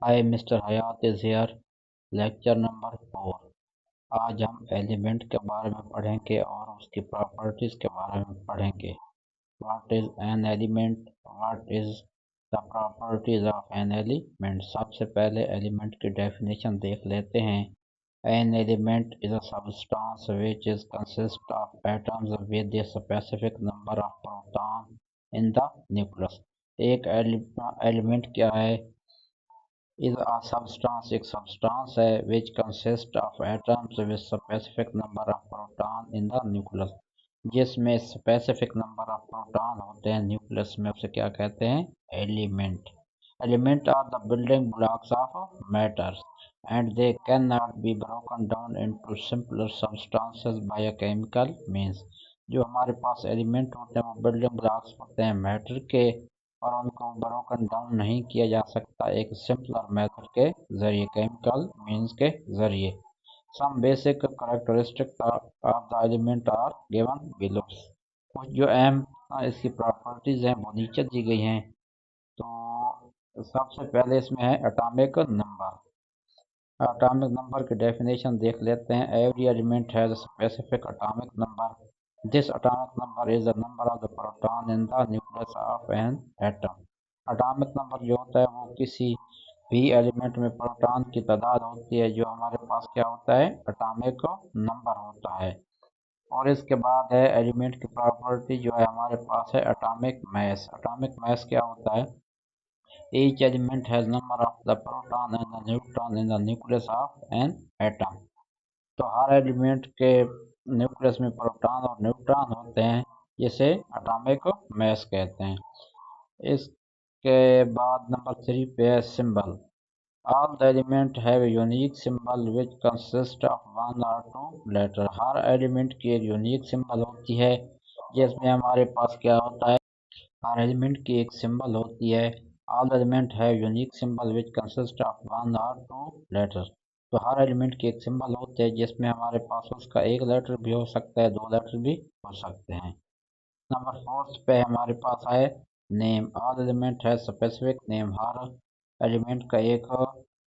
Hi mister Hayat is here. Lecture number 4। आज हम element के बारे में पढ़ेंगे और उसकी प्रॉपर्टीज के बारे में पढ़ेंगे। What is an element, what is the properties of an element. सबसे पहले एलिमेंट की डेफिनेशन देख लेते हैं। An element is a substance which is consist of atoms with a specific number of proton in the nucleus. एक element क्या है? is a substance एक substance है which consists of atoms with specific number of proton in the nucleus, जिसमें specific number of proton होते हैं nucleus में, उसे क्या कहते हैं? Element. Element are the building blocks of matter and they cannot be broken down into simpler substances by a chemical means। जो हमारे पास एलिमेंट होते हैं वो बिल्डिंग ब्लॉक्स होते हैं मैटर के, और उनको ब्रोकन डाउन नहीं किया जा सकता एक सिंपलर मेथड के जरिए, केमिकल मींस के जरिए। Some basic characteristic of the element are given below. कुछ जो अहम इसकी प्रॉपर्टीज हैं वो नीचे दी गई हैं। तो सबसे पहले इसमें है एटॉमिक नंबर। एटॉमिक नंबर की डेफिनेशन देख लेते हैं। Every element has a specific atomic number. This atomic number is the number of the proton in the nucleus of an atom। Atomic number जो होता है वो किसी भी एलिमेंट में प्रोटॉन की तादाद होती है, जो हमारे पास क्या होता है? एटॉमिक नंबर होता है। और इसके बाद है एलिमेंट की प्रॉपर्टी जो है हमारे पास है एटॉमिक मास। एटॉमिक मास क्या होता है? Each element has number of the proton and the neutron in the nucleus of an atom। तो हर एलिमेंट के न्यूक्लियस में प्रोटॉन और न्यूट्रॉन होते हैं, जिसे एटॉमिक मास कहते हैं। इसके बाद नंबर 3 पे है symbol. All the element have unique symbol which consist of one और टू लेटर। हर एलिमेंट की एक यूनिक सिंबल होती है, जिसमें हमारे पास क्या होता है? हर एलिमेंट की एक सिंबल होती है। All element have unique symbol which consist of one और टू लेटर। तो हर एलिमेंट की एक सिंबल होते हैं, जिसमें हमारे पास उसका एक लेटर भी हो सकता है, दो लेटर भी हो सकते हैं। नंबर 4 पे हमारे पास है नेम। ऑल एलिमेंट है स्पेसिफिक नेम। हर एलिमेंट का एक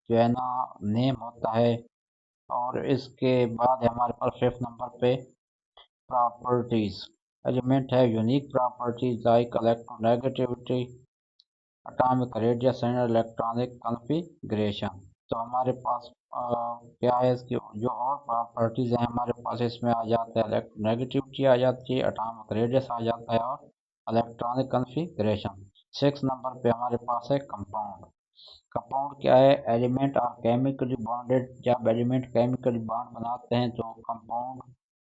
जो है ना नेम होता है। और इसके बाद हमारे पास 5th नंबर पे प्रॉपर्टीज। एलिमेंट है unique properties like electronegativity, atomic radius and electronic configuration. तो हमारे पास क्या है? इसकी जो और प्रॉपर्टीज हैं हमारे पास इसमें आ जाता है, इलेक्ट्रोनेगेटिविटी आ जाती है, एटॉमिक रेडियस आ जाता है और इलेक्ट्रॉनिक कॉन्फ़िगरेशन। 6 नंबर पे हमारे पास है कंपाउंड। कंपाउंड क्या है? Element are chemically bonded. जब एलिमेंट केमिकली बॉन्ड बनाते हैं तो कंपाउंड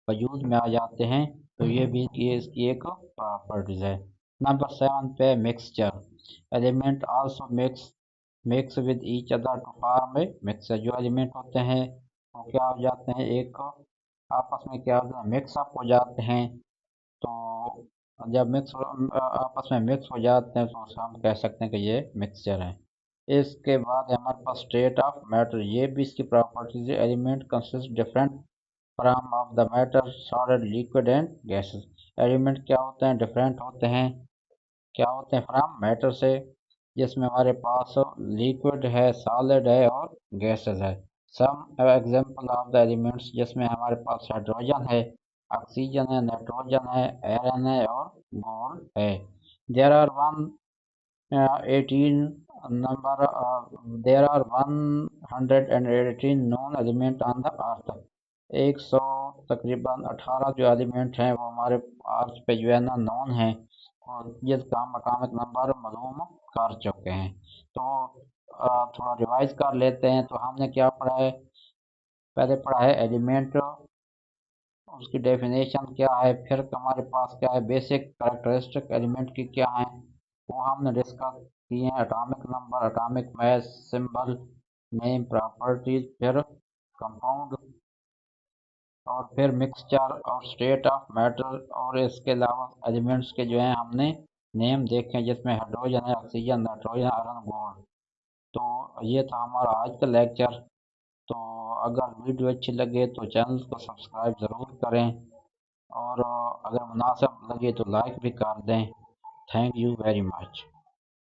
वजूद में आ जाते हैं। तो ये भी इसकी एक प्रॉपर्टीज है। नंबर 7 पे mixture. Element also mix with each other to form a mixture. जो एलिमेंट होते हैं वो क्या हो जाते हैं? एक आपस में क्या होता है? मिक्स अप हो जाते हैं। तो जब आपस में मिक्स हो जाते हैं तो हम कह सकते हैं कि ये मिक्सचर है। इसके बाद हमारे पास स्टेट ऑफ मैटर। ये भी इसकी प्रॉपर्टीज है। Element consist different from of the matter, solid, liquid and gases. Element क्या होते हैं? डिफरेंट होते हैं। क्या होते हैं? फ्रॉम मैटर से, जिसमें हमारे पास लिक्विड है, सॉलिड है और गैसेस है। Some example of the elements, जिसमें हमारे पास हाइड्रोजन है, ऑक्सीजन है, नाइट्रोजन है, एयरन है और गोल्ड है। There are 18 number there are 118 known element on the earth. 100 तकरीबन 18 जो एलिमेंट हैं वो हमारे अर्थ पे जो है ना नॉन है, और जिसका हम एटॉमिक नंबर मालूम कर चुके हैं। तो थोड़ा रिवाइज कर लेते हैं। तो हमने क्या पढ़ा है? पहले पढ़ा है एलिमेंट, उसकी डेफिनेशन क्या है, फिर हमारे पास क्या है, बेसिक कैरेक्टरिस्टिक एलिमेंट की क्या है वो हमने डिस्कस किए हैं। Atomic number, atomic mass, symbol, name, properties, फिर कंपाउंड, और फिर मिक्सचर और स्टेट ऑफ मैटर। और इसके अलावा एलिमेंट्स के जो हैं हमने नेम देखे हैं, जिसमें हाइड्रोजन है, ऑक्सीजन, नाइट्रोजन, आयरन, गोल्ड। तो ये था हमारा आज का लेक्चर। तो अगर वीडियो अच्छी लगे तो चैनल को सब्सक्राइब ज़रूर करें, और अगर मुनासिब लगे तो लाइक भी कर दें। Thank you very much.